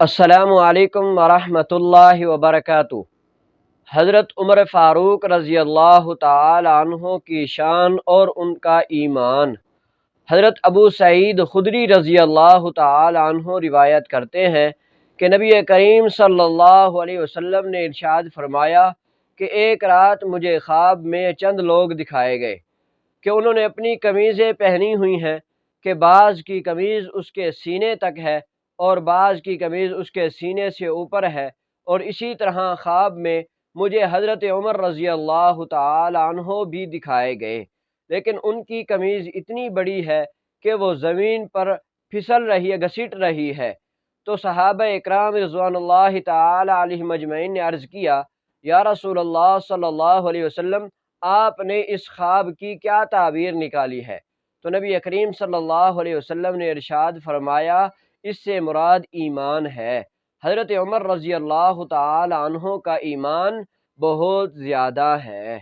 السلام علیکم ورحمۃ اللہ وبرکاتہ۔ حضرت عمر فاروق رضی اللہ تعالی عنہ کی شان اور ان کا ایمان۔ حضرت ابو سعید خدری رضی اللہ تعالی عنہ روایت کرتے ہیں کہ نبی کریم صلی اللہ علیہ وسلم نے ارشاد فرمایا کہ ایک رات مجھے خواب میں چند لوگ دکھائے گئے کہ انہوں نے اپنی قمیضیں پہنی ہوئی ہیں کہ بعض کی قمیض اس کے سینے تک ہے اور بعض کی قمیض اس کے سینے سے اوپر ہے، اور اسی طرح خواب میں مجھے حضرت عمر رضی اللہ تعالی عنہ بھی دکھائے گئے، لیکن ان کی قمیض اتنی بڑی ہے کہ وہ زمین پر پھسل رہی ہے، گھسٹ رہی ہے۔ تو صحابہ اکرام رضوان اللہ تعالی علیہم اجمعین نے عرض کیا، یا رسول اللہ صلی اللہ علیہ وسلم، آپ نے اس خواب کی کیا تعبیر نکالی ہے؟ تو نبی کریم صلی اللہ علیہ وسلم نے ارشاد فرمایا، اس سے مراد ایمان ہے۔ حضرت عمر رضی اللہ تعالی عنہ کا ایمان بہت زیادہ ہے۔